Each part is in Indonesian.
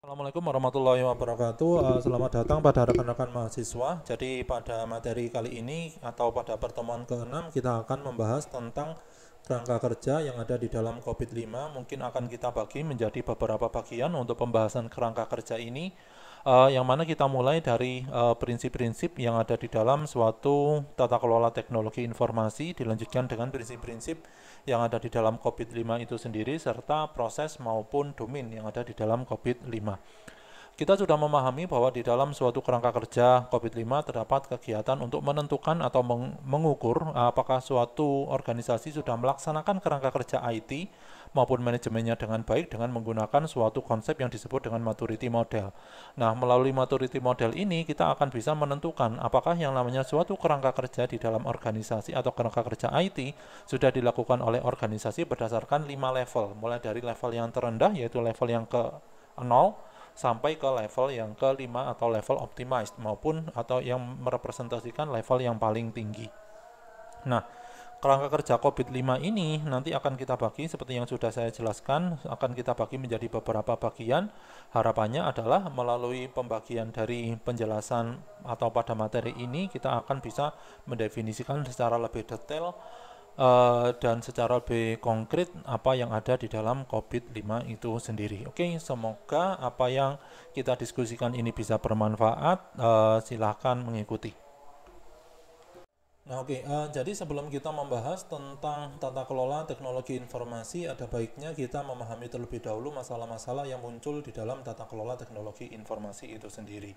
Assalamualaikum warahmatullahi wabarakatuh. Selamat datang pada rekan-rekan mahasiswa. Jadi pada materi kali ini atau pada pertemuan ke-6 kita akan membahas tentang kerangka kerja yang ada di dalam COVID-5. Mungkin akan kita bagi menjadi beberapa bagian untuk pembahasan kerangka kerja ini, yang mana kita mulai dari prinsip-prinsip yang ada di dalam suatu tata kelola teknologi informasi, dilanjutkan dengan prinsip-prinsip yang ada di dalam COVID-5 itu sendiri, serta proses maupun domain yang ada di dalam COVID-5. Kita sudah memahami bahwa di dalam suatu kerangka kerja COVID-5 terdapat kegiatan untuk menentukan atau mengukur apakah suatu organisasi sudah melaksanakan kerangka kerja IT maupun manajemennya dengan baik dengan menggunakan suatu konsep yang disebut dengan maturity model. Nah, melalui maturity model ini kita akan bisa menentukan apakah yang namanya suatu kerangka kerja di dalam organisasi atau kerangka kerja IT sudah dilakukan oleh organisasi berdasarkan 5 level, mulai dari level yang terendah yaitu level yang ke 0 sampai ke level yang kelima atau level optimized maupun atau yang merepresentasikan level yang paling tinggi. Nah, kerangka kerja COVID-5 ini nanti akan kita bagi seperti yang sudah saya jelaskan, akan kita bagi menjadi beberapa bagian. Harapannya adalah melalui pembagian dari penjelasan atau pada materi ini kita akan bisa mendefinisikan secara lebih detail dan secara lebih konkret apa yang ada di dalam COVID-5 itu sendiri. Oke, semoga apa yang kita diskusikan ini bisa bermanfaat. Silahkan mengikuti. Nah, jadi sebelum kita membahas tentang tata kelola teknologi informasi, ada baiknya kita memahami terlebih dahulu masalah-masalah yang muncul di dalam tata kelola teknologi informasi itu sendiri.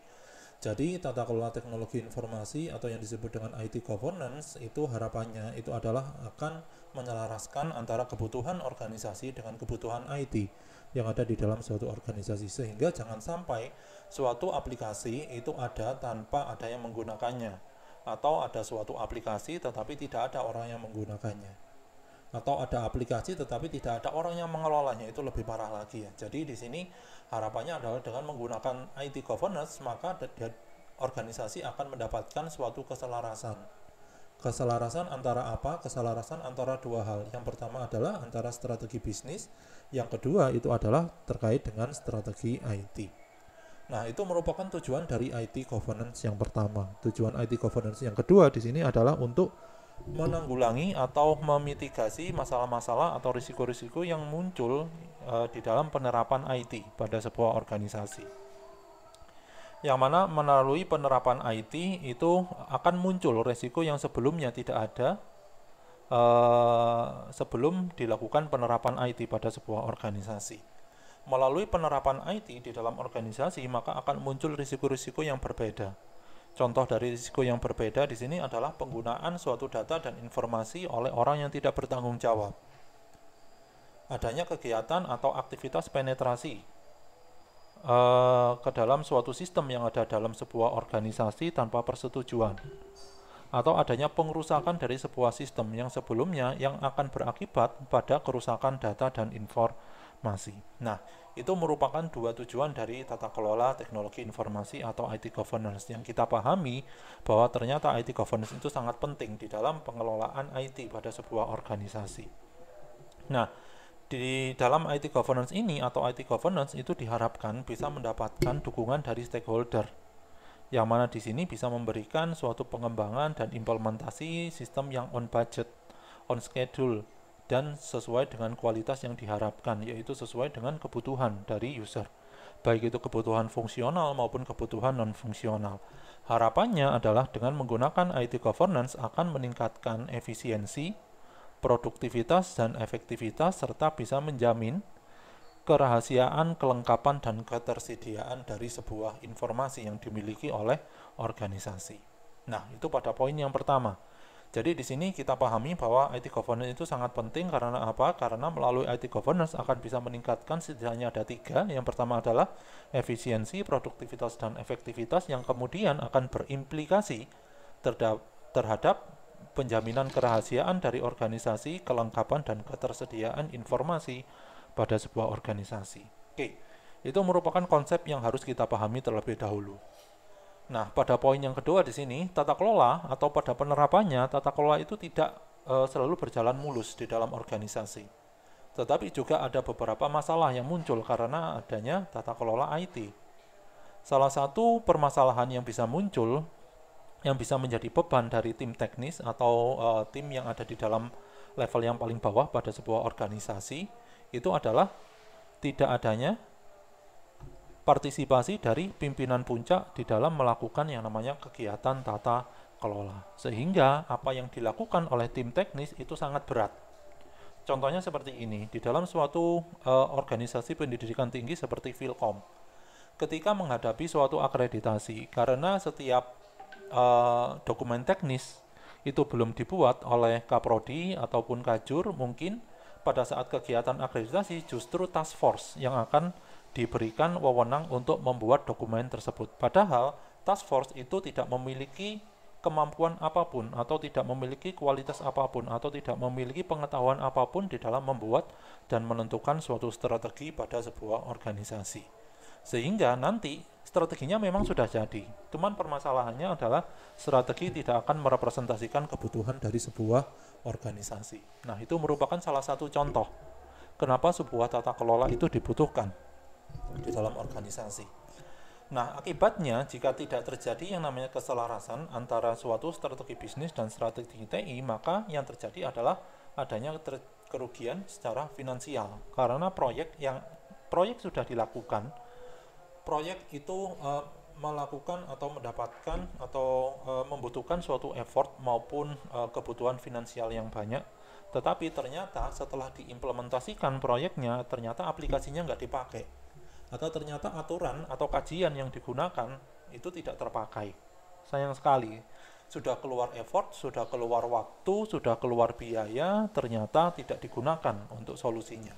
Jadi, tata kelola teknologi informasi atau yang disebut dengan IT governance itu harapannya itu adalah akan menyelaraskan antara kebutuhan organisasi dengan kebutuhan IT yang ada di dalam suatu organisasi, sehingga jangan sampai suatu aplikasi itu ada tanpa ada yang menggunakannya, atau ada suatu aplikasi tetapi tidak ada orang yang menggunakannya, atau ada aplikasi tetapi tidak ada orang yang mengelolanya. Itu lebih parah lagi ya. Jadi di sini harapannya adalah dengan menggunakan IT governance maka organisasi akan mendapatkan suatu keselarasan. Keselarasan antara apa? Keselarasan antara dua hal. Yang pertama adalah antara strategi bisnis, yang kedua itu adalah terkait dengan strategi IT. Nah, itu merupakan tujuan dari IT governance yang pertama. Tujuan IT governance yang kedua di sini adalah untuk menanggulangi atau memitigasi masalah-masalah atau risiko-risiko yang muncul di dalam penerapan IT pada sebuah organisasi. Yang mana melalui penerapan IT itu akan muncul risiko yang sebelumnya tidak ada sebelum dilakukan penerapan IT pada sebuah organisasi. Melalui penerapan IT di dalam organisasi, maka akan muncul risiko-risiko yang berbeda. Contoh dari risiko yang berbeda di sini adalah penggunaan suatu data dan informasi oleh orang yang tidak bertanggung jawab. Adanya kegiatan atau aktivitas penetrasi ke dalam suatu sistem yang ada dalam sebuah organisasi tanpa persetujuan, atau adanya pengerusakan dari sebuah sistem yang sebelumnya yang akan berakibat pada kerusakan data dan informasi. Nah, itu merupakan dua tujuan dari tata kelola teknologi informasi atau IT governance yang kita pahami bahwa ternyata IT governance itu sangat penting di dalam pengelolaan IT pada sebuah organisasi. Nah, di dalam IT governance ini atau IT governance itu diharapkan bisa mendapatkan dukungan dari stakeholder, yang mana di sini bisa memberikan suatu pengembangan dan implementasi sistem yang on budget, on schedule, dan sesuai dengan kualitas yang diharapkan, yaitu sesuai dengan kebutuhan dari user, baik itu kebutuhan fungsional maupun kebutuhan non-fungsional. Harapannya adalah dengan menggunakan IT governance akan meningkatkan efisiensi, produktivitas, dan efektivitas, serta bisa menjamin kerahasiaan, kelengkapan, dan ketersediaan dari sebuah informasi yang dimiliki oleh organisasi. Nah, itu pada poin yang pertama. Jadi di sini kita pahami bahwa IT governance itu sangat penting karena apa? Karena melalui IT governance akan bisa meningkatkan setidaknya ada tiga. Yang pertama adalah efisiensi, produktivitas, dan efektivitas yang kemudian akan berimplikasi terhadap penjaminan kerahasiaan dari organisasi, kelengkapan, dan ketersediaan informasi pada sebuah organisasi. Oke, itu merupakan konsep yang harus kita pahami terlebih dahulu. Nah, pada poin yang kedua di sini, tata kelola atau pada penerapannya, tata kelola itu tidak selalu berjalan mulus di dalam organisasi. Tetapi juga ada beberapa masalah yang muncul karena adanya tata kelola IT. Salah satu permasalahan yang bisa muncul, yang bisa menjadi beban dari tim teknis atau tim yang ada di dalam level yang paling bawah pada sebuah organisasi, itu adalah tidak adanya partisipasi dari pimpinan puncak di dalam melakukan yang namanya kegiatan tata kelola. Sehingga apa yang dilakukan oleh tim teknis itu sangat berat. Contohnya seperti ini, di dalam suatu organisasi pendidikan tinggi seperti Philcom, ketika menghadapi suatu akreditasi, karena setiap dokumen teknis itu belum dibuat oleh Kaprodi ataupun Kajur, mungkin pada saat kegiatan akreditasi justru task force yang akan diberikan wewenang untuk membuat dokumen tersebut. Padahal task force itu tidak memiliki kemampuan apapun atau tidak memiliki kualitas apapun atau tidak memiliki pengetahuan apapun di dalam membuat dan menentukan suatu strategi pada sebuah organisasi. Sehingga nanti strateginya memang sudah jadi, cuman permasalahannya adalah strategi tidak akan merepresentasikan kebutuhan dari sebuah organisasi. Nah, itu merupakan salah satu contoh kenapa sebuah tata kelola itu dibutuhkan di dalam organisasi. Nah, akibatnya jika tidak terjadi yang namanya keselarasan antara suatu strategi bisnis dan strategi TI, maka yang terjadi adalah adanya kerugian secara finansial karena proyek sudah dilakukan. Proyek itu melakukan atau mendapatkan atau membutuhkan suatu effort maupun kebutuhan finansial yang banyak, tetapi ternyata setelah diimplementasikan proyeknya, ternyata aplikasinya nggak dipakai, atau ternyata aturan atau kajian yang digunakan itu tidak terpakai. Sayang sekali, sudah keluar effort, sudah keluar waktu, sudah keluar biaya, ternyata tidak digunakan untuk solusinya.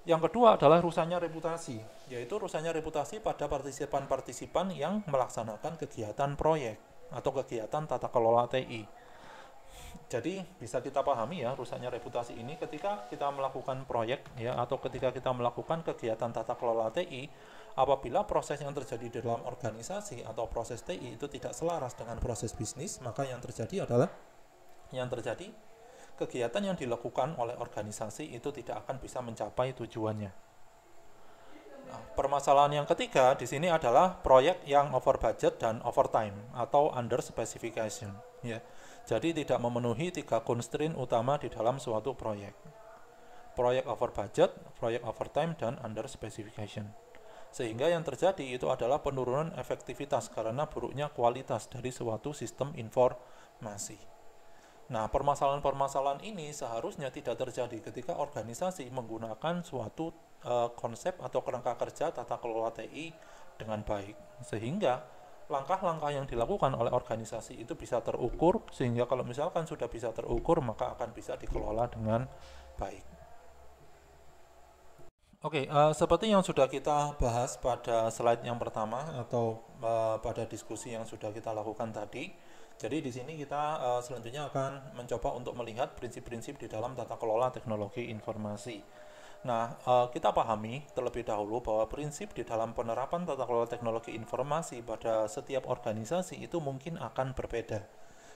Yang kedua adalah rusaknya reputasi, yaitu rusaknya reputasi pada partisipan-partisipan yang melaksanakan kegiatan proyek atau kegiatan tata kelola TI. Jadi bisa kita pahami ya, rusaknya reputasi ini ketika kita melakukan proyek ya, atau ketika kita melakukan kegiatan tata kelola TI, apabila proses yang terjadi di dalam organisasi atau proses TI itu tidak selaras dengan proses bisnis, maka yang terjadi kegiatan yang dilakukan oleh organisasi itu tidak akan bisa mencapai tujuannya. Nah, permasalahan yang ketiga di sini adalah proyek yang over budget dan overtime atau under specification. Ya. Jadi tidak memenuhi 3 constraint utama di dalam suatu proyek. Proyek over budget, proyek overtime, dan under specification. Sehingga yang terjadi itu adalah penurunan efektivitas karena buruknya kualitas dari suatu sistem informasi. Nah, permasalahan-permasalahan ini seharusnya tidak terjadi ketika organisasi menggunakan suatu konsep atau kerangka kerja tata kelola TI dengan baik. Sehingga langkah-langkah yang dilakukan oleh organisasi itu bisa terukur, sehingga kalau misalkan sudah bisa terukur, maka akan bisa dikelola dengan baik. Oke, seperti yang sudah kita bahas pada slide yang pertama atau pada diskusi yang sudah kita lakukan tadi, jadi di sini kita selanjutnya akan mencoba untuk melihat prinsip-prinsip di dalam tata kelola teknologi informasi. Nah, kita pahami terlebih dahulu bahwa prinsip di dalam penerapan tata kelola teknologi informasi pada setiap organisasi itu mungkin akan berbeda.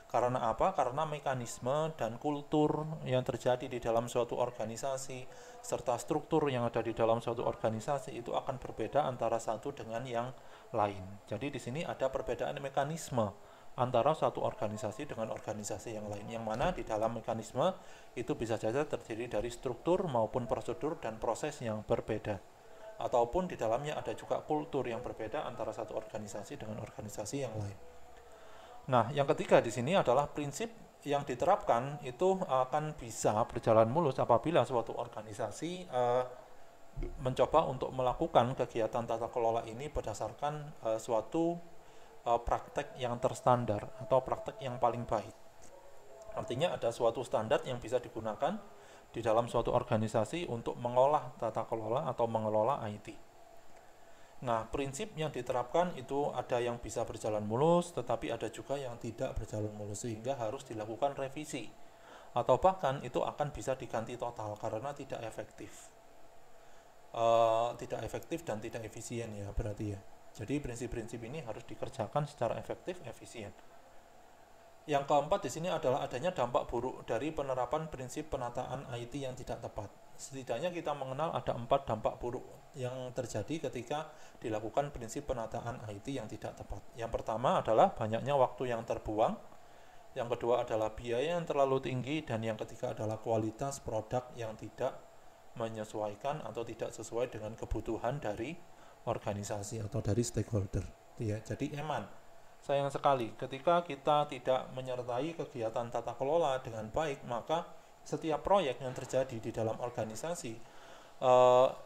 Karena apa? Karena mekanisme dan kultur yang terjadi di dalam suatu organisasi serta struktur yang ada di dalam suatu organisasi itu akan berbeda antara satu dengan yang lain. Jadi di sini ada perbedaan mekanisme antara satu organisasi dengan organisasi yang lain, yang mana di dalam mekanisme itu bisa saja terdiri dari struktur maupun prosedur dan proses yang berbeda, ataupun di dalamnya ada juga kultur yang berbeda antara satu organisasi dengan organisasi yang lain. Nah, yang ketiga di sini adalah prinsip yang diterapkan itu akan bisa berjalan mulus apabila suatu organisasi mencoba untuk melakukan kegiatan tata kelola ini berdasarkan suatu praktek yang terstandar atau praktek yang paling baik. Artinya ada suatu standar yang bisa digunakan di dalam suatu organisasi untuk mengolah tata kelola atau mengelola IT. Nah, prinsip yang diterapkan itu ada yang bisa berjalan mulus, tetapi ada juga yang tidak berjalan mulus, sehingga harus dilakukan revisi. Atau bahkan itu akan bisa diganti total karena tidak efektif. Tidak efektif dan tidak efisien ya berarti ya. Jadi prinsip-prinsip ini harus dikerjakan secara efektif, efisien. Yang keempat di sini adalah adanya dampak buruk dari penerapan prinsip penataan IT yang tidak tepat. Setidaknya kita mengenal ada 4 dampak buruk yang terjadi ketika dilakukan prinsip penataan IT yang tidak tepat. Yang pertama adalah banyaknya waktu yang terbuang. Yang kedua adalah biaya yang terlalu tinggi, dan yang ketiga adalah kualitas produk yang tidak menyesuaikan atau tidak sesuai dengan kebutuhan dari organisasi atau dari stakeholder. Ya, jadi sayang sekali ketika kita tidak menyertai kegiatan tata kelola dengan baik, maka setiap proyek yang terjadi di dalam organisasi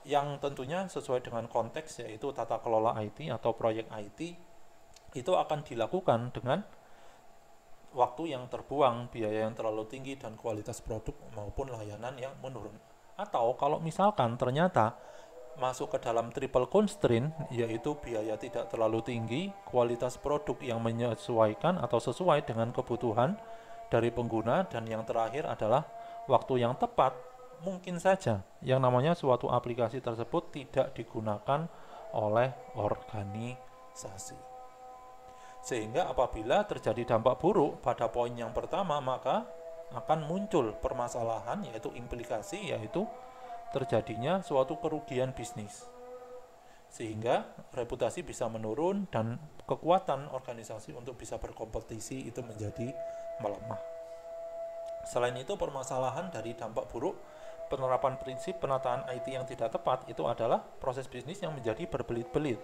yang tentunya sesuai dengan konteks, yaitu tata kelola IT atau proyek IT, itu akan dilakukan dengan waktu yang terbuang, biaya yang terlalu tinggi, dan kualitas produk maupun layanan yang menurun. Atau kalau misalkan ternyata masuk ke dalam triple constraint, yaitu biaya tidak terlalu tinggi, kualitas produk yang menyesuaikan atau sesuai dengan kebutuhan dari pengguna, dan yang terakhir adalah waktu yang tepat, mungkin saja yang namanya suatu aplikasi tersebut tidak digunakan oleh organisasi. Sehingga apabila terjadi dampak buruk pada poin yang pertama, maka akan muncul permasalahan, yaitu implikasi, yaitu terjadinya suatu kerugian bisnis, sehingga reputasi bisa menurun dan kekuatan organisasi untuk bisa berkompetisi itu menjadi melemah. Selain itu, permasalahan dari dampak buruk penerapan prinsip penataan IT yang tidak tepat itu adalah proses bisnis yang menjadi berbelit-belit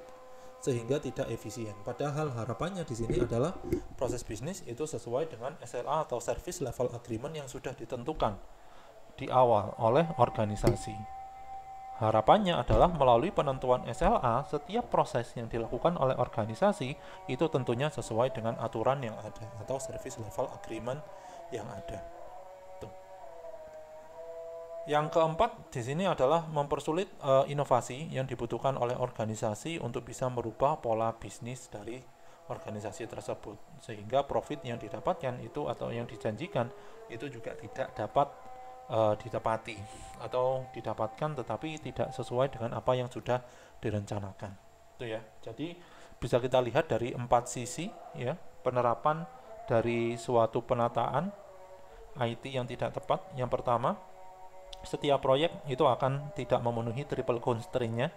sehingga tidak efisien. Padahal harapannya di sini adalah proses bisnis itu sesuai dengan SLA atau Service Level Agreement yang sudah ditentukan di awal oleh organisasi. Harapannya adalah melalui penentuan SLA, setiap proses yang dilakukan oleh organisasi itu tentunya sesuai dengan aturan yang ada atau Service Level Agreement yang ada. Yang keempat di sini adalah mempersulit inovasi yang dibutuhkan oleh organisasi untuk bisa merubah pola bisnis dari organisasi tersebut, sehingga profit yang didapatkan itu atau yang dijanjikan itu juga tidak dapat ditepati atau didapatkan, tetapi tidak sesuai dengan apa yang sudah direncanakan. Itu ya. Jadi bisa kita lihat dari 4 sisi ya, penerapan dari suatu penataan IT yang tidak tepat. Yang pertama, setiap proyek itu akan tidak memenuhi triple constraint-nya.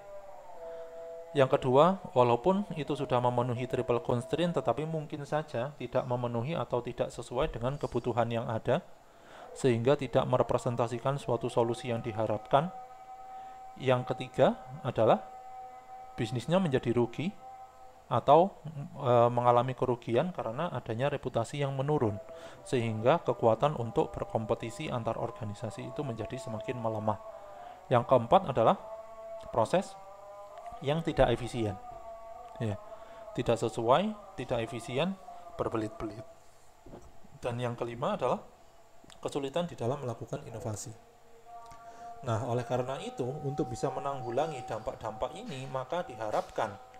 Yang kedua, walaupun itu sudah memenuhi triple constraint, tetapi mungkin saja tidak memenuhi atau tidak sesuai dengan kebutuhan yang ada, sehingga tidak merepresentasikan suatu solusi yang diharapkan. Yang ketiga adalah bisnisnya menjadi rugi atau mengalami kerugian karena adanya reputasi yang menurun, sehingga kekuatan untuk berkompetisi antar organisasi itu menjadi semakin melemah. Yang keempat adalah proses yang tidak efisien, ya, tidak sesuai, tidak efisien, berbelit-belit. Dan yang kelima adalah kesulitan di dalam melakukan inovasi. Nah, oleh karena itu, untuk bisa menanggulangi dampak-dampak ini, maka diharapkan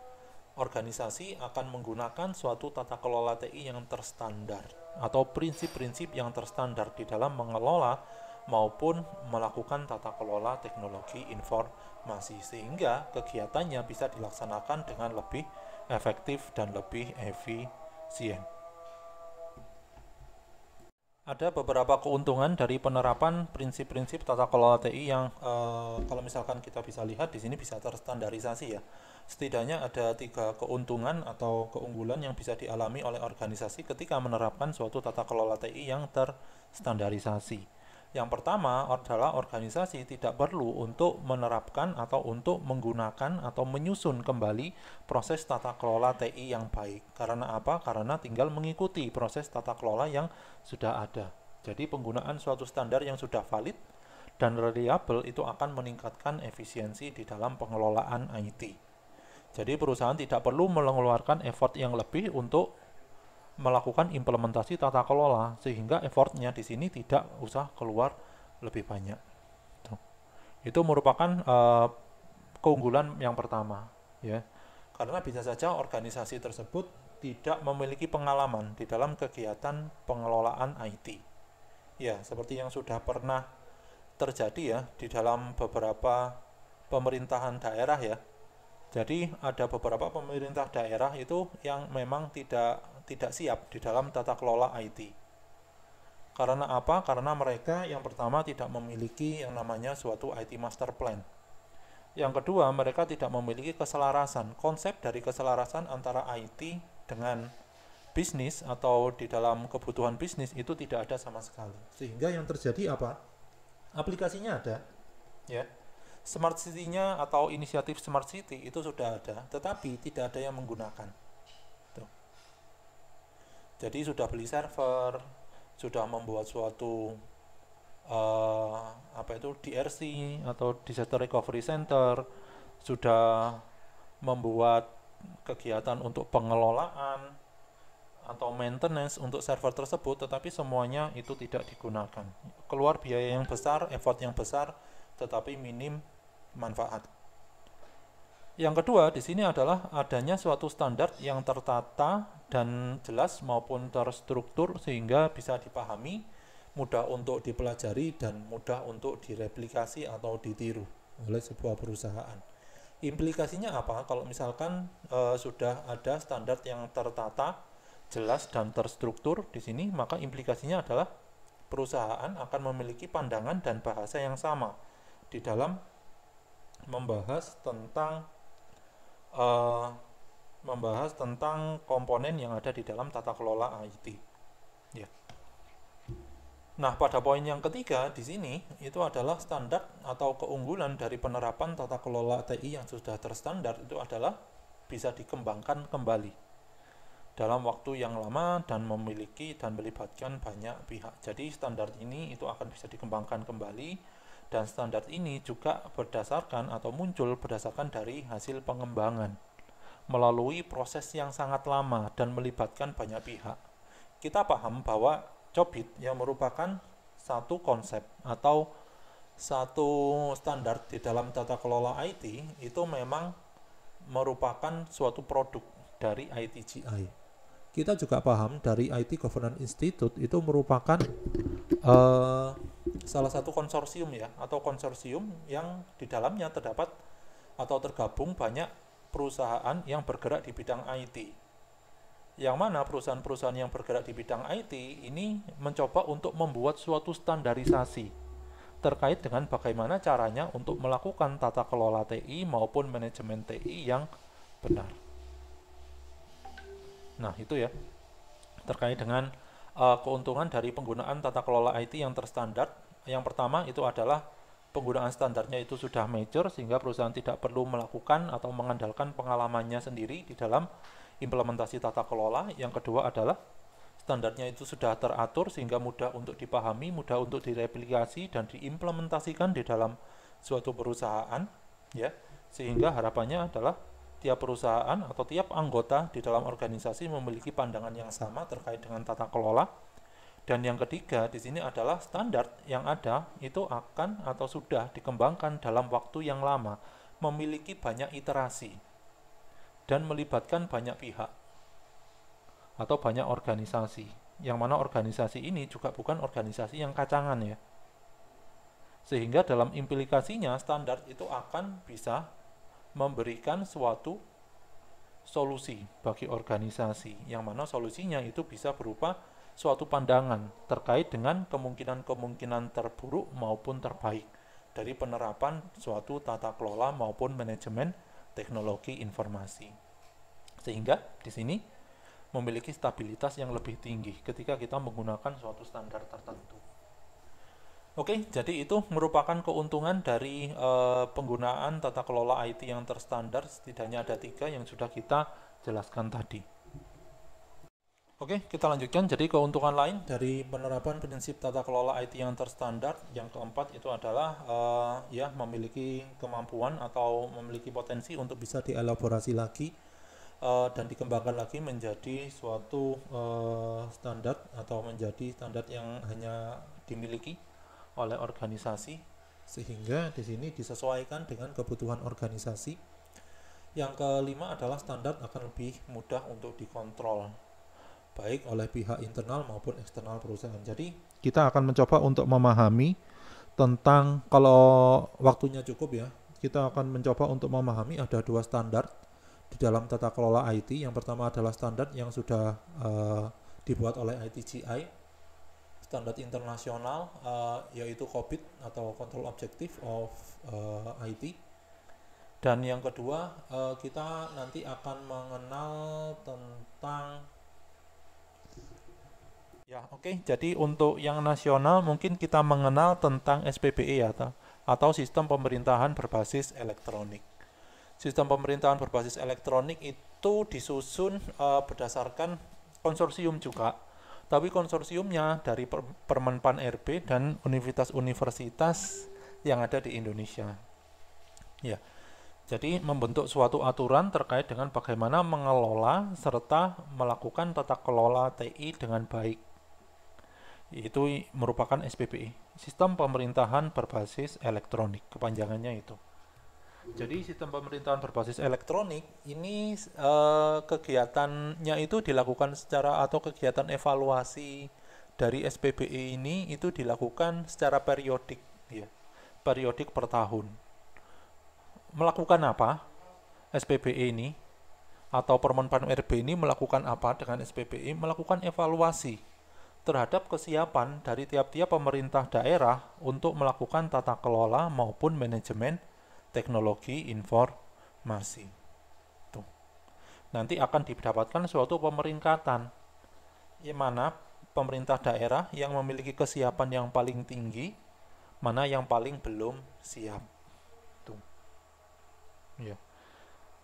organisasi akan menggunakan suatu tata kelola TI yang terstandar atau prinsip-prinsip yang terstandar di dalam mengelola maupun melakukan tata kelola teknologi informasi, sehingga kegiatannya bisa dilaksanakan dengan lebih efektif dan lebih efisien. Ada beberapa keuntungan dari penerapan prinsip-prinsip tata kelola TI yang kalau misalkan kita bisa lihat di sini bisa terstandarisasi ya. Setidaknya ada 3 keuntungan atau keunggulan yang bisa dialami oleh organisasi ketika menerapkan suatu tata kelola TI yang terstandarisasi. Yang pertama adalah organisasi tidak perlu untuk menerapkan atau untuk menggunakan atau menyusun kembali proses tata kelola TI yang baik. Karena apa? Karena tinggal mengikuti proses tata kelola yang sudah ada. Jadi penggunaan suatu standar yang sudah valid dan reliable itu akan meningkatkan efisiensi di dalam pengelolaan IT. Jadi perusahaan tidak perlu mengeluarkan effort yang lebih untuk melakukan implementasi tata kelola, sehingga effortnya di sini tidak usah keluar lebih banyak. Itu merupakan keunggulan yang pertama, ya. Karena bisa saja organisasi tersebut tidak memiliki pengalaman di dalam kegiatan pengelolaan IT. Ya, seperti yang sudah pernah terjadi ya di dalam beberapa pemerintahan daerah ya. Jadi ada beberapa pemerintah daerah itu yang memang tidak siap di dalam tata kelola IT. Karena apa? Karena mereka yang pertama tidak memiliki yang namanya suatu IT master plan. Yang kedua, mereka tidak memiliki keselarasan. Konsep dari keselarasan antara IT dengan bisnis atau di dalam kebutuhan bisnis itu tidak ada sama sekali. Sehingga yang terjadi apa? Aplikasinya ada, ya. Smart City-nya atau inisiatif Smart City itu sudah ada, tetapi tidak ada yang menggunakan. Tuh. Jadi sudah beli server, sudah membuat suatu DRC atau Disaster Recovery Center, sudah membuat kegiatan untuk pengelolaan atau maintenance untuk server tersebut, tetapi semuanya itu tidak digunakan. Keluar biaya yang besar, effort yang besar, tetapi minim manfaat. Yang kedua di sini adalah adanya suatu standar yang tertata dan jelas maupun terstruktur sehingga bisa dipahami, mudah untuk dipelajari dan mudah untuk direplikasi atau ditiru oleh sebuah perusahaan. Implikasinya apa? Kalau misalkan sudah ada standar yang tertata, jelas dan terstruktur di sini, maka implikasinya adalah perusahaan akan memiliki pandangan dan bahasa yang sama di dalam membahas tentang komponen yang ada di dalam tata kelola IT. Ya. Nah, pada poin yang ketiga di sini itu adalah standar atau keunggulan dari penerapan tata kelola TI yang sudah terstandar itu adalah bisa dikembangkan kembali dalam waktu yang lama dan memiliki dan melibatkan banyak pihak. Jadi standar ini itu akan bisa dikembangkan kembali, dan standar ini juga berdasarkan atau muncul berdasarkan dari hasil pengembangan melalui proses yang sangat lama dan melibatkan banyak pihak. Kita paham bahwa COBIT yang merupakan satu konsep atau satu standar di dalam tata kelola IT itu memang merupakan suatu produk dari ITGI. Kita juga paham dari IT Governance Institute itu merupakan salah satu konsorsium ya, atau konsorsium yang di dalamnya terdapat atau tergabung banyak perusahaan yang bergerak di bidang IT. Yang mana perusahaan-perusahaan yang bergerak di bidang IT ini mencoba untuk membuat suatu standarisasi terkait dengan bagaimana caranya untuk melakukan tata kelola TI maupun manajemen TI yang benar. Nah, itu ya, terkait dengan keuntungan dari penggunaan tata kelola IT yang terstandar. Yang pertama itu adalah penggunaan standarnya itu sudah mature sehingga perusahaan tidak perlu melakukan atau mengandalkan pengalamannya sendiri di dalam implementasi tata kelola. Yang kedua adalah standarnya itu sudah teratur sehingga mudah untuk dipahami, mudah untuk direplikasi dan diimplementasikan di dalam suatu perusahaan, ya. Sehingga harapannya adalah tiap perusahaan atau tiap anggota di dalam organisasi memiliki pandangan yang sama terkait dengan tata kelola. Dan yang ketiga di sini adalah standar yang ada itu akan atau sudah dikembangkan dalam waktu yang lama, memiliki banyak iterasi dan melibatkan banyak pihak atau banyak organisasi. Yang mana organisasi ini juga bukan organisasi yang kacangan ya. Sehingga dalam implikasinya standar itu akan bisa memberikan suatu solusi bagi organisasi, yang mana solusinya itu bisa berupa suatu pandangan terkait dengan kemungkinan-kemungkinan terburuk maupun terbaik dari penerapan suatu tata kelola maupun manajemen teknologi informasi. Sehingga di sini memiliki stabilitas yang lebih tinggi ketika kita menggunakan suatu standar tertentu. Oke, jadi itu merupakan keuntungan dari penggunaan tata kelola IT yang terstandar. Setidaknya ada 3 yang sudah kita jelaskan tadi. Oke, kita lanjutkan. Jadi keuntungan lain dari penerapan prinsip tata kelola IT yang terstandar, yang keempat itu adalah memiliki kemampuan atau memiliki potensi untuk bisa dielaborasi lagi dan dikembangkan lagi menjadi suatu standar atau menjadi standar yang hanya dimiliki oleh organisasi, sehingga di sini disesuaikan dengan kebutuhan organisasi. Yang kelima adalah standar akan lebih mudah untuk dikontrol baik oleh pihak internal maupun eksternal perusahaan. Jadi kita akan mencoba untuk memahami tentang, kalau waktunya cukup ya, kita akan mencoba untuk memahami ada dua standar di dalam tata kelola IT. Yang pertama adalah standar yang sudah dibuat oleh ITGI, standar internasional, yaitu COBIT atau Control Objective of IT. Dan yang kedua, kita nanti akan mengenal tentang jadi untuk yang nasional mungkin kita mengenal tentang SPBE atau sistem pemerintahan berbasis elektronik. Sistem pemerintahan berbasis elektronik itu disusun berdasarkan konsorsium juga, tapi konsorsiumnya dari Permenpan RB dan universitas-universitas yang ada di Indonesia. Ya. Jadi membentuk suatu aturan terkait dengan bagaimana mengelola serta melakukan tata kelola TI dengan baik. Itu merupakan SPBE, sistem pemerintahan berbasis elektronik, kepanjangannya itu. Jadi sistem pemerintahan berbasis elektronik ini kegiatannya itu dilakukan atau kegiatan evaluasi dari SPBE ini itu dilakukan secara periodik, ya, periodik per tahun. Melakukan apa SPBE ini atau Permenpan RB ini melakukan apa dengan SPBE? Melakukan evaluasi terhadap kesiapan dari tiap-tiap pemerintah daerah untuk melakukan tata kelola maupun manajemen teknologi informasi. Tuh. Nanti akan didapatkan suatu pemeringkatan, yang mana pemerintah daerah yang memiliki kesiapan yang paling tinggi, mana yang paling belum siap. Tuh. Ya.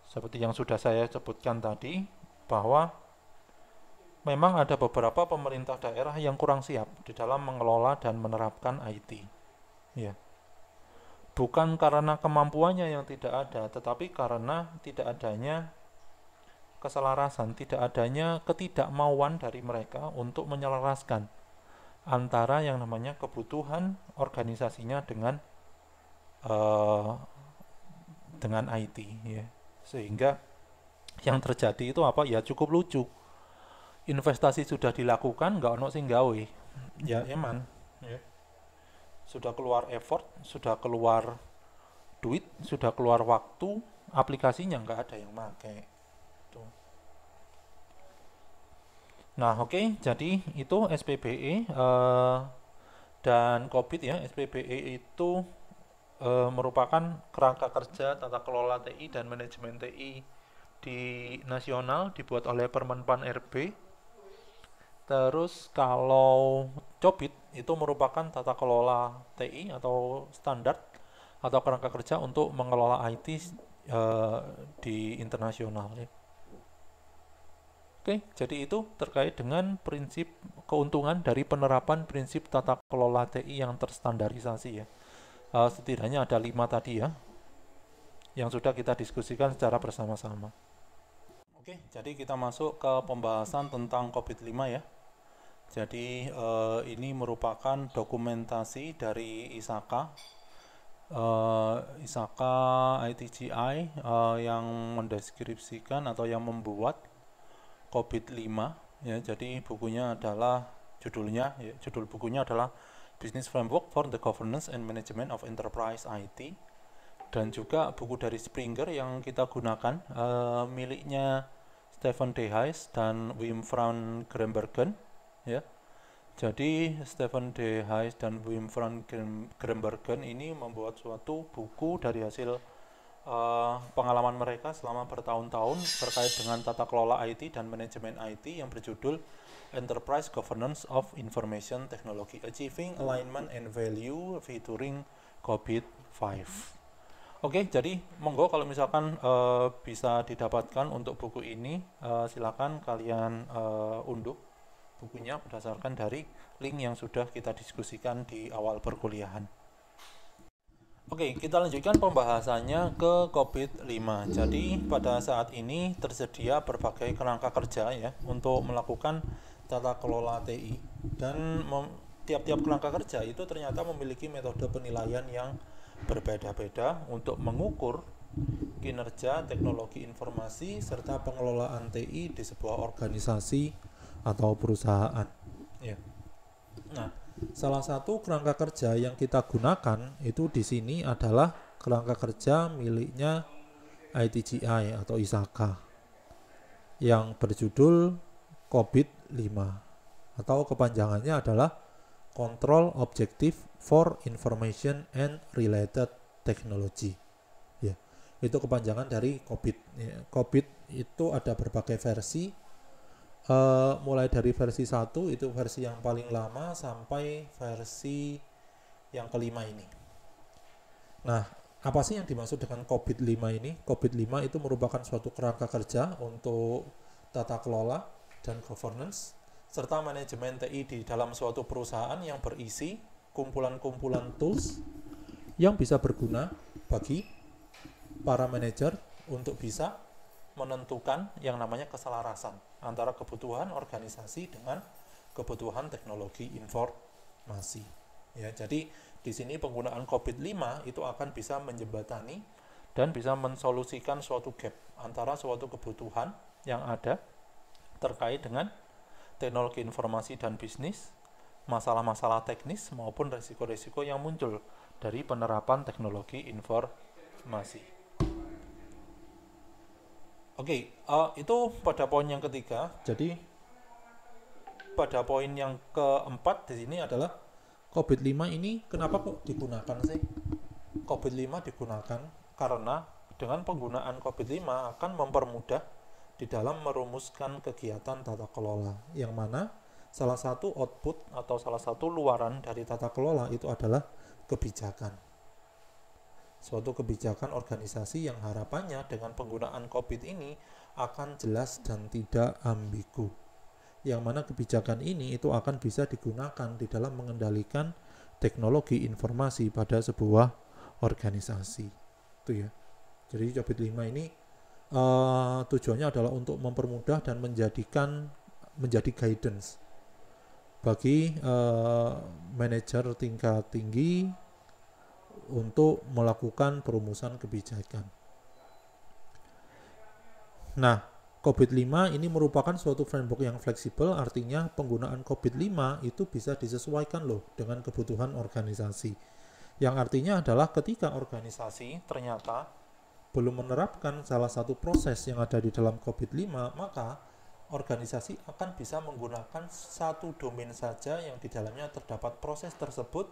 Seperti yang sudah saya sebutkan tadi, bahwa memang ada beberapa pemerintah daerah yang kurang siap di dalam mengelola dan menerapkan IT. Ya. Bukan karena kemampuannya yang tidak ada, tetapi karena tidak adanya keselarasan, tidak adanya ketidakmauan dari mereka untuk menyelaraskan antara yang namanya kebutuhan organisasinya dengan IT. Ya. Sehingga yang terjadi itu apa? Ya cukup lucu. Investasi sudah dilakukan, nggak ono sing gawe. Ya eman, ya. Sudah keluar effort, sudah keluar duit, sudah keluar waktu, aplikasinya nggak ada yang pakai. Tuh. Nah, oke, jadi itu SPBE dan COBIT ya. SPBE itu merupakan kerangka kerja tata kelola TI dan manajemen TI di nasional, dibuat oleh Permenpan RB. Terus kalau COBIT itu merupakan tata kelola TI atau standar atau kerangka kerja untuk mengelola IT di internasional. Ya. Oke, jadi itu terkait dengan prinsip keuntungan dari penerapan prinsip tata kelola TI yang terstandarisasi ya. Setidaknya ada 5 tadi ya, yang sudah kita diskusikan secara bersama-sama. Oke, jadi kita masuk ke pembahasan tentang COBIT 5 ya. Jadi ini merupakan dokumentasi dari ISAKA, ITGI yang mendeskripsikan atau yang membuat COBIT 5 ya. Jadi bukunya adalah judul bukunya adalah Business Framework for the Governance and Management of Enterprise IT, dan juga buku dari Springer yang kita gunakan miliknya Stefan De Haes dan Wim van Grimbergen. Ya, jadi Stefan De Haes dan Wim van Grimbergen ini membuat suatu buku dari hasil pengalaman mereka selama bertahun-tahun terkait dengan tata kelola IT dan manajemen IT yang berjudul Enterprise Governance of Information Technology, Achieving Alignment and Value Featuring COBIT 5. Oke, jadi monggo kalau misalkan bisa didapatkan untuk buku ini, silakan kalian unduh bukunya berdasarkan dari link yang sudah kita diskusikan di awal perkuliahan. Oke, kita lanjutkan pembahasannya ke COBIT 5. Jadi pada saat ini tersedia berbagai kerangka kerja ya untuk melakukan tata kelola TI, dan tiap-tiap kerangka kerja itu ternyata memiliki metode penilaian yang berbeda-beda untuk mengukur kinerja teknologi informasi serta pengelolaan TI di sebuah organisasi atau perusahaan. Ya. Nah, salah satu kerangka kerja yang kita gunakan itu di sini adalah kerangka kerja miliknya ITGI atau ISAKA yang berjudul COBIT-5 atau kepanjangannya adalah Control Objective for Information and Related Technology. Ya, itu kepanjangan dari COBIT. Ya, COBIT itu ada berbagai versi, mulai dari versi 1 itu versi yang paling lama sampai versi yang kelima ini. Nah, apa sih yang dimaksud dengan COBIT-5 ini? COBIT-5 itu merupakan suatu kerangka kerja untuk tata kelola dan governance serta manajemen TI di dalam suatu perusahaan yang berisi kumpulan-kumpulan tools yang bisa berguna bagi para manajer untuk bisa menentukan yang namanya keselarasan antara kebutuhan organisasi dengan kebutuhan teknologi informasi. Ya, jadi di sini penggunaan COBIT-5 itu akan bisa menjembatani dan bisa mensolusikan suatu gap antara suatu kebutuhan yang ada terkait dengan teknologi informasi dan bisnis, masalah-masalah teknis maupun risiko-risiko yang muncul dari penerapan teknologi informasi. Oke, itu pada poin yang ketiga. Jadi pada poin yang keempat di sini adalah COBIT-5 ini kenapa kok digunakan sih? COBIT-5 digunakan karena dengan penggunaan COBIT-5 akan mempermudah di dalam merumuskan kegiatan tata kelola, yang mana salah satu output atau salah satu luaran dari tata kelola itu adalah kebijakan. Suatu kebijakan organisasi yang harapannya dengan penggunaan COBIT ini akan jelas dan tidak ambigu. Yang mana kebijakan ini itu akan bisa digunakan di dalam mengendalikan teknologi informasi pada sebuah organisasi. Itu ya. Jadi COBIT-5 ini tujuannya adalah untuk mempermudah dan menjadi guidance bagi manajer tingkat tinggi untuk melakukan perumusan kebijakan. Nah, COBIT-5 ini merupakan suatu framework yang fleksibel, artinya penggunaan COBIT-5 itu bisa disesuaikan loh dengan kebutuhan organisasi. Yang artinya adalah ketika organisasi ternyata belum menerapkan salah satu proses yang ada di dalam COBIT-5, maka organisasi akan bisa menggunakan satu domain saja yang di dalamnya terdapat proses tersebut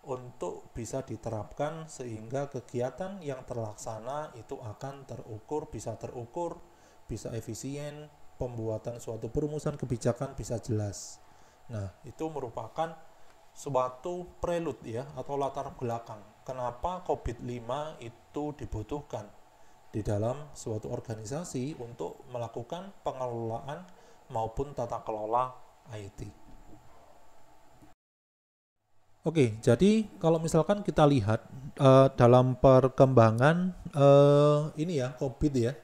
untuk bisa diterapkan sehingga kegiatan yang terlaksana itu akan terukur, bisa efisien, pembuatan suatu perumusan kebijakan bisa jelas. Nah, itu merupakan suatu prelude ya atau latar belakang kenapa COBIT-5 itu dibutuhkan di dalam suatu organisasi untuk melakukan pengelolaan maupun tata kelola IT. Oke, jadi kalau misalkan kita lihat dalam perkembangan ini ya COBIT ya,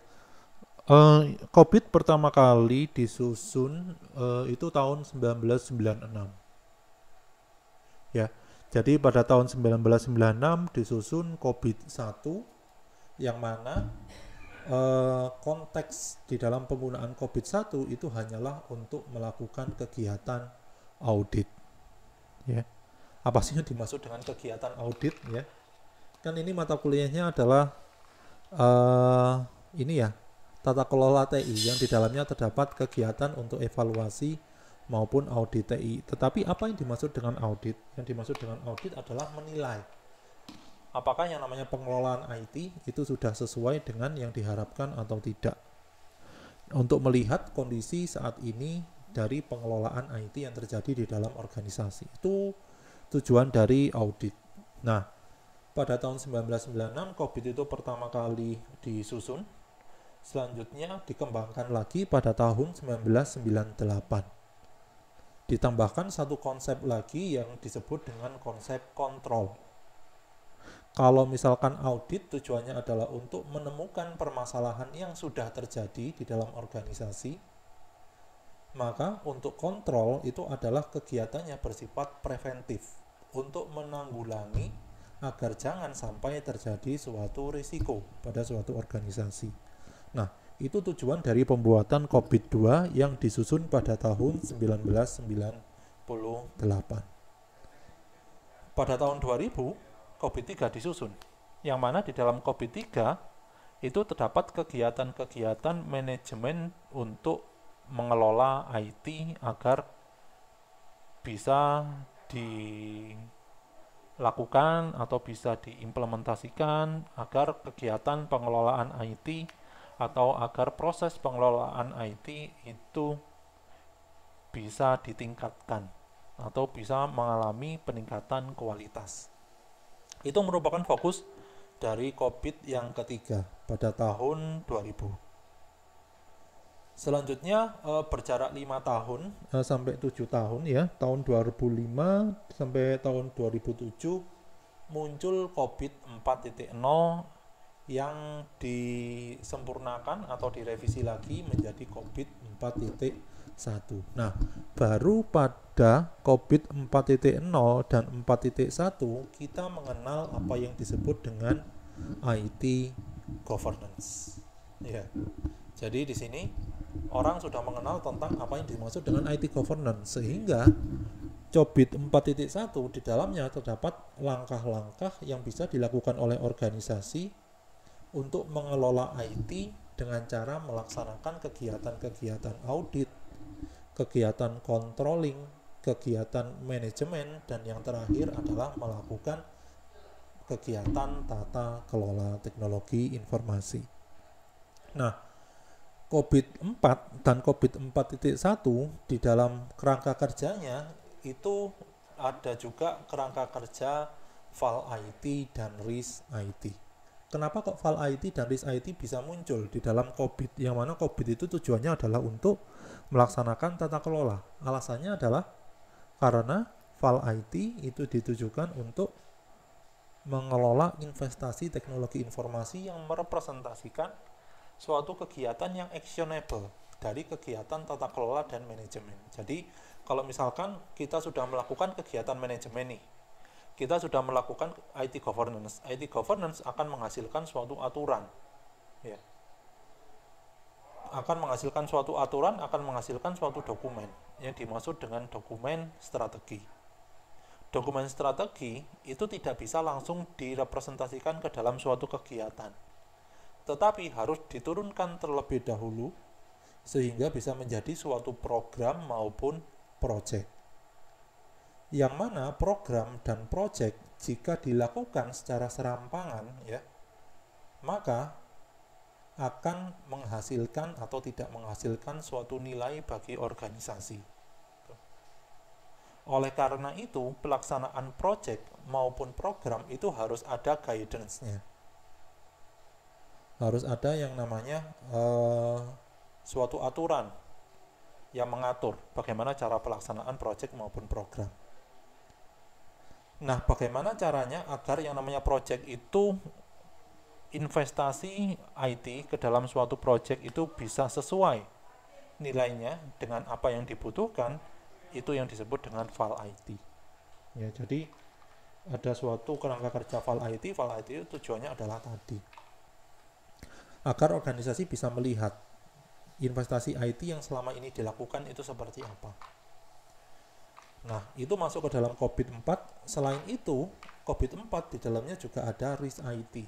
COBIT pertama kali disusun itu tahun 1996. Ya, jadi pada tahun 1996 disusun COBIT 1 yang mana konteks di dalam penggunaan COBIT 1 itu hanyalah untuk melakukan kegiatan audit. Ya. Apa sih yang dimaksud dengan kegiatan audit ya? Kan ini mata kuliahnya adalah ini ya, tata kelola TI yang di dalamnya terdapat kegiatan untuk evaluasi maupun audit TI. Tetapi apa yang dimaksud dengan audit? Yang dimaksud dengan audit adalah menilai apakah yang namanya pengelolaan IT itu sudah sesuai dengan yang diharapkan atau tidak. Untuk melihat kondisi saat ini dari pengelolaan IT yang terjadi di dalam organisasi. Itu tujuan dari audit. Nah, pada tahun 1996 COBIT itu pertama kali disusun. Selanjutnya dikembangkan lagi pada tahun 1998. Ditambahkan satu konsep lagi yang disebut dengan konsep kontrol. Kalau misalkan audit tujuannya adalah untuk menemukan permasalahan yang sudah terjadi di dalam organisasi, maka untuk kontrol itu adalah kegiatannya bersifat preventif untuk menanggulangi agar jangan sampai terjadi suatu risiko pada suatu organisasi. Nah, itu tujuan dari pembuatan COBIT 2 yang disusun pada tahun 1998. Pada tahun 2000, COBIT 3 disusun, yang mana di dalam COVID 3 itu terdapat kegiatan-kegiatan manajemen untuk mengelola IT agar bisa dilakukan atau bisa diimplementasikan agar kegiatan pengelolaan IT atau agar proses pengelolaan IT itu bisa ditingkatkan atau bisa mengalami peningkatan kualitas. Itu merupakan fokus dari COVID yang ketiga pada tahun 2000. Selanjutnya berjarak 5 tahun sampai 7 tahun ya, tahun 2005 sampai tahun 2007 muncul COVID 4.0 yang disempurnakan atau direvisi lagi menjadi COVID 4.1. Nah, baru pada COVID 4.0 dan 4.1 kita mengenal apa yang disebut dengan IT governance. Ya. Jadi di sini orang sudah mengenal tentang apa yang dimaksud dengan IT governance, sehingga COVID 4.1 di dalamnya terdapat langkah-langkah yang bisa dilakukan oleh organisasi untuk mengelola IT dengan cara melaksanakan kegiatan-kegiatan audit, kegiatan controlling, kegiatan manajemen, dan yang terakhir adalah melakukan kegiatan tata kelola teknologi informasi. Nah, COVID 4 dan COVID 4.1 di dalam kerangka kerjanya itu ada juga kerangka kerja VAL IT dan RIS IT. Kenapa kok VAL IT dan RIS IT bisa muncul di dalam COVID? Yang mana COVID itu tujuannya adalah untuk melaksanakan tata kelola. Alasannya adalah karena VAL IT itu ditujukan untuk mengelola investasi teknologi informasi yang merepresentasikan suatu kegiatan yang actionable dari kegiatan tata kelola dan manajemen. Jadi kalau misalkan kita sudah melakukan kegiatan manajemen nih, kita sudah melakukan IT governance. IT governance akan menghasilkan suatu aturan, ya. Akan menghasilkan suatu aturan, akan menghasilkan suatu dokumen yang dimaksud dengan dokumen strategi. Dokumen strategi itu tidak bisa langsung direpresentasikan ke dalam suatu kegiatan, tetapi harus diturunkan terlebih dahulu sehingga bisa menjadi suatu program maupun proyek. Yang mana program dan proyek jika dilakukan secara serampangan ya, maka akan menghasilkan atau tidak menghasilkan suatu nilai bagi organisasi. Oleh karena itu, pelaksanaan proyek maupun program itu harus ada guidance-nya. Harus ada yang namanya suatu aturan yang mengatur bagaimana cara pelaksanaan proyek maupun program. Nah, bagaimana caranya agar yang namanya proyek itu investasi IT ke dalam suatu proyek itu bisa sesuai nilainya dengan apa yang dibutuhkan, itu yang disebut dengan VAL IT. Ya, jadi ada suatu kerangka kerja VAL IT. VAL IT itu tujuannya adalah tadi, agar organisasi bisa melihat investasi IT yang selama ini dilakukan itu seperti apa. Nah, itu masuk ke dalam COVID 4. Selain itu, COVID 4 di dalamnya juga ada RIS IT.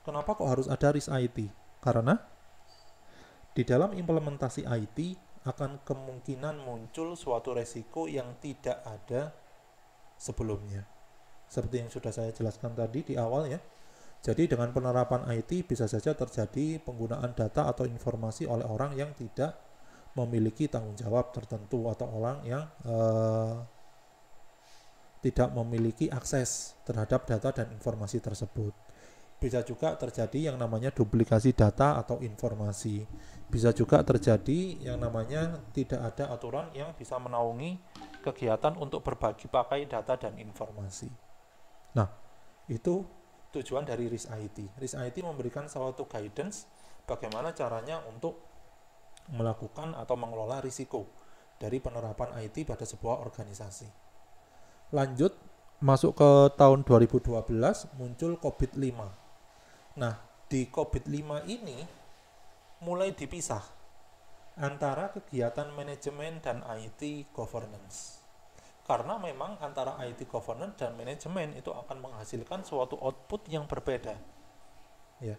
Kenapa kok harus ada RIS IT? Karena di dalam implementasi IT akan kemungkinan muncul suatu resiko yang tidak ada sebelumnya. Seperti yang sudah saya jelaskan tadi di awal ya. Jadi dengan penerapan IT bisa saja terjadi penggunaan data atau informasi oleh orang yang tidak memiliki tanggung jawab tertentu atau orang yang tidak memiliki akses terhadap data dan informasi tersebut. Bisa juga terjadi yang namanya duplikasi data atau informasi. Bisa juga terjadi yang namanya tidak ada aturan yang bisa menaungi kegiatan untuk berbagi pakai data dan informasi. Nah, itu tujuan dari RIS IT. RIS IT memberikan suatu guidance bagaimana caranya untuk melakukan atau mengelola risiko dari penerapan IT pada sebuah organisasi. Lanjut, masuk ke tahun 2012 muncul COVID-5. Nah, di COVID-5 ini mulai dipisah antara kegiatan manajemen dan IT governance. karena memang antara IT governance dan manajemen itu akan menghasilkan suatu output yang berbeda. Ya.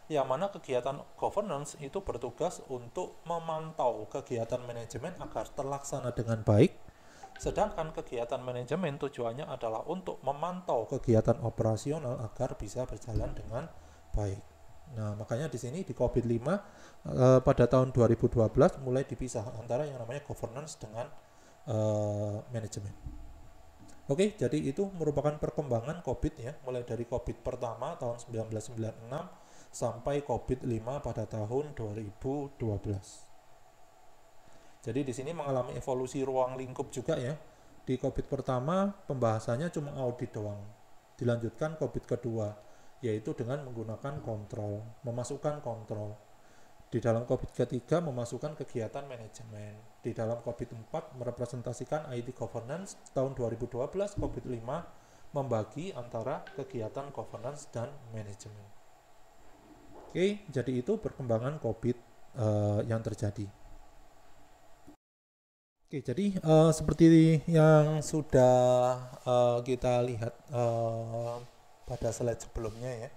Yang mana kegiatan governance itu bertugas untuk memantau kegiatan manajemen agar terlaksana dengan baik, sedangkan kegiatan manajemen tujuannya adalah untuk memantau kegiatan operasional agar bisa berjalan dengan baik. Nah, makanya di sini di COVID-5 pada tahun 2012 mulai dipisah antara yang namanya governance dengan manajemen. Oke, jadi itu merupakan perkembangan COVID ya, mulai dari COVID pertama tahun 1996 sampai COVID-5 pada tahun 2012. Jadi di sini mengalami evolusi ruang lingkup juga ya. Di COVID pertama pembahasannya cuma audit doang. Dilanjutkan COVID kedua, yaitu dengan menggunakan kontrol, memasukkan kontrol. Di dalam COVID ketiga memasukkan kegiatan manajemen. Di dalam COVID 4 merepresentasikan IT governance. Tahun 2012 COVID 5 membagi antara kegiatan governance dan manajemen. Oke, jadi itu perkembangan COVID yang terjadi. Oke, jadi seperti yang sudah kita lihat pada slide sebelumnya ya.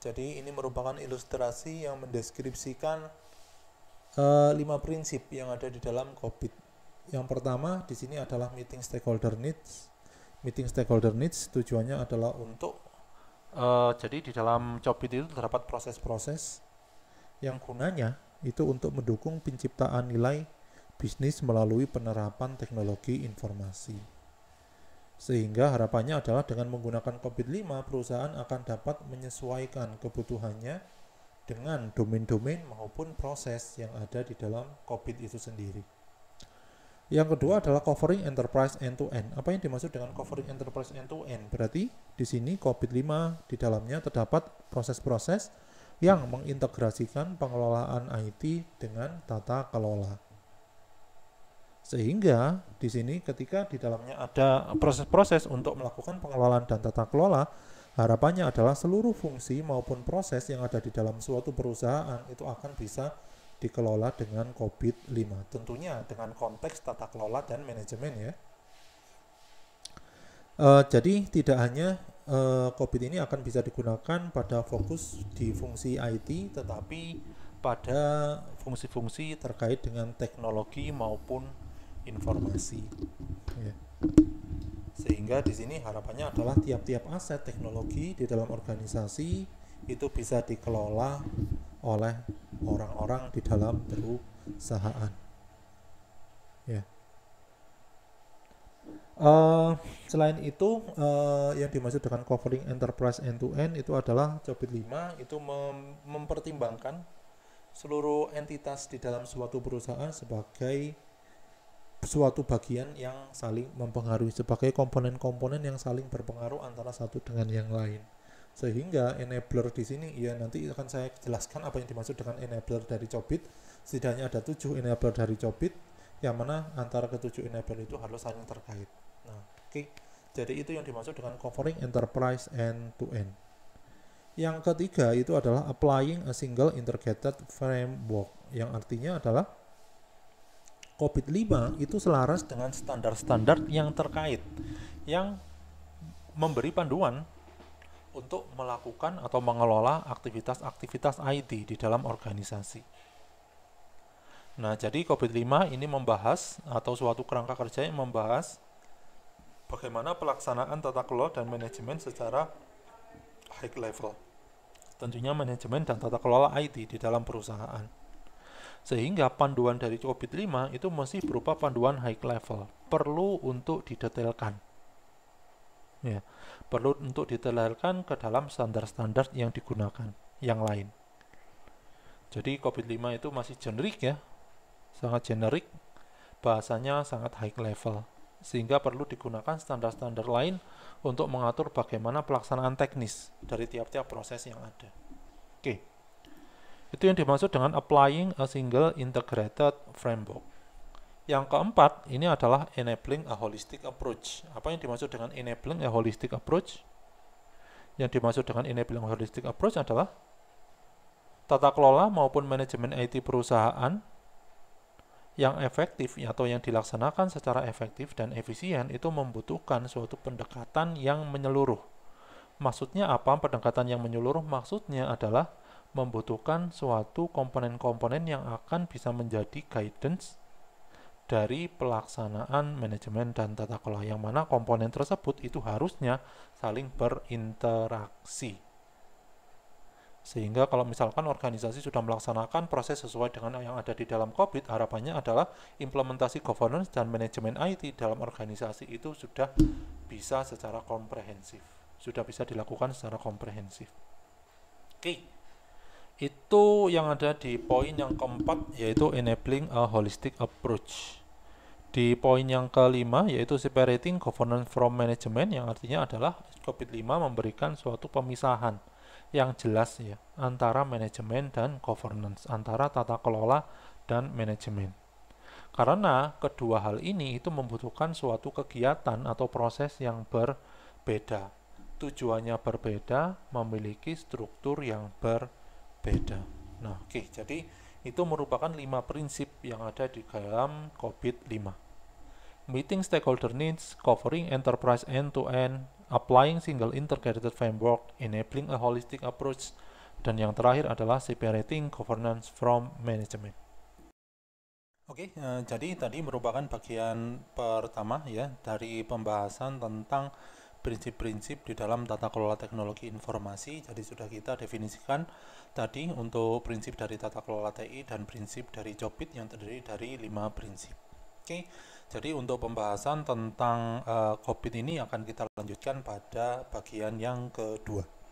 Jadi ini merupakan ilustrasi yang mendeskripsikan 5 prinsip yang ada di dalam COVID. Yang pertama di sini adalah meeting stakeholder needs. Meeting stakeholder needs tujuannya adalah untuk jadi di dalam COVID itu terdapat proses-proses yang gunanya itu untuk mendukung penciptaan nilai bisnis melalui penerapan teknologi informasi. Sehingga harapannya adalah dengan menggunakan COVID-5, perusahaan akan dapat menyesuaikan kebutuhannya dengan domain-domain maupun proses yang ada di dalam COVID itu sendiri. Yang kedua adalah covering enterprise end-to-end. Apa yang dimaksud dengan covering enterprise end-to-end? Berarti di sini COVID-5 di dalamnya terdapat proses-proses yang mengintegrasikan pengelolaan IT dengan tata kelola. Sehingga di sini ketika di dalamnya ada proses-proses untuk melakukan pengelolaan dan tata kelola, harapannya adalah seluruh fungsi maupun proses yang ada di dalam suatu perusahaan itu akan bisa dikelola dengan COVID-5. Tentunya dengan konteks tata kelola dan manajemen ya. Jadi tidak hanya COVID ini akan bisa digunakan pada fokus di fungsi IT, tetapi pada fungsi-fungsi terkait dengan teknologi maupun informasi. Ya. Sehingga di sini harapannya adalah tiap-tiap aset teknologi di dalam organisasi itu bisa dikelola oleh orang-orang di dalam perusahaan. Ya. Selain itu yang dimaksud dengan covering enterprise end-to-end itu adalah COVID-5 itu mempertimbangkan seluruh entitas di dalam suatu perusahaan sebagai suatu bagian yang saling mempengaruhi, sebagai komponen-komponen yang saling berpengaruh antara satu dengan yang lain. Sehingga enabler di sini ya nanti akan saya jelaskan apa yang dimaksud dengan enabler dari COVID. Setidaknya ada 7 enabler dari COVID yang mana antara ke-7 enabler itu harus saling terkait. Nah, oke. Jadi itu yang dimaksud dengan covering enterprise end-to-end. Yang ketiga itu adalah applying a single integrated framework, yang artinya adalah COVID-5 itu selaras dengan standar-standar yang terkait, yang memberi panduan untuk melakukan atau mengelola aktivitas-aktivitas IT di dalam organisasi. Nah, jadi COVID-5 ini membahas atau suatu kerangka kerja yang membahas bagaimana pelaksanaan tata kelola dan manajemen secara high level. Tentunya manajemen dan tata kelola IT di dalam perusahaan. Sehingga panduan dari COVID-5 itu masih berupa panduan high level, perlu untuk didetailkan. Ya, perlu untuk didetailkan ke dalam standar-standar yang digunakan, yang lain. Jadi COVID-5 itu masih generik ya, sangat generik, bahasanya sangat high level, sehingga perlu digunakan standar-standar lain untuk mengatur bagaimana pelaksanaan teknis dari tiap-tiap proses yang ada. Oke. Itu yang dimaksud dengan applying a single integrated framework. Yang keempat, ini adalah enabling a holistic approach. Apa yang dimaksud dengan enabling a holistic approach? Yang dimaksud dengan enabling a holistic approach adalah tata kelola maupun manajemen IT perusahaan Yang efektif atau yang dilaksanakan secara efektif dan efisien itu membutuhkan suatu pendekatan yang menyeluruh. Maksudnya apa pendekatan yang menyeluruh? Maksudnya adalah membutuhkan suatu komponen-komponen yang akan bisa menjadi guidance dari pelaksanaan manajemen dan tata kelola, yang mana komponen tersebut itu harusnya saling berinteraksi. Sehingga kalau misalkan organisasi sudah melaksanakan proses sesuai dengan yang ada di dalam COVID, harapannya adalah implementasi governance dan manajemen IT dalam organisasi itu sudah bisa secara komprehensif. Sudah bisa dilakukan secara komprehensif. Oke. Itu yang ada di poin yang keempat, yaitu enabling a holistic approach. Di poin yang kelima, yaitu separating governance from management, yang artinya adalah COVID-5 memberikan suatu pemisahan yang jelas ya antara manajemen dan governance, antara tata kelola dan manajemen. Karena kedua hal ini itu membutuhkan suatu kegiatan atau proses yang berbeda. Tujuannya berbeda, memiliki struktur yang berbeda. Nah, oke, jadi itu merupakan 5 prinsip yang ada di dalam COVID-5. Meeting stakeholder needs, covering enterprise end-to-end, applying single integrated framework, enabling a holistic approach, dan yang terakhir adalah separating governance from management. Oke, jadi tadi merupakan bagian pertama ya dari pembahasan tentang prinsip-prinsip di dalam tata kelola teknologi informasi. Jadi sudah kita definisikan tadi untuk prinsip dari tata kelola TI dan prinsip dari Jobit yang terdiri dari 5 prinsip. Oke, jadi untuk pembahasan tentang COVID ini akan kita lanjutkan pada bagian yang kedua.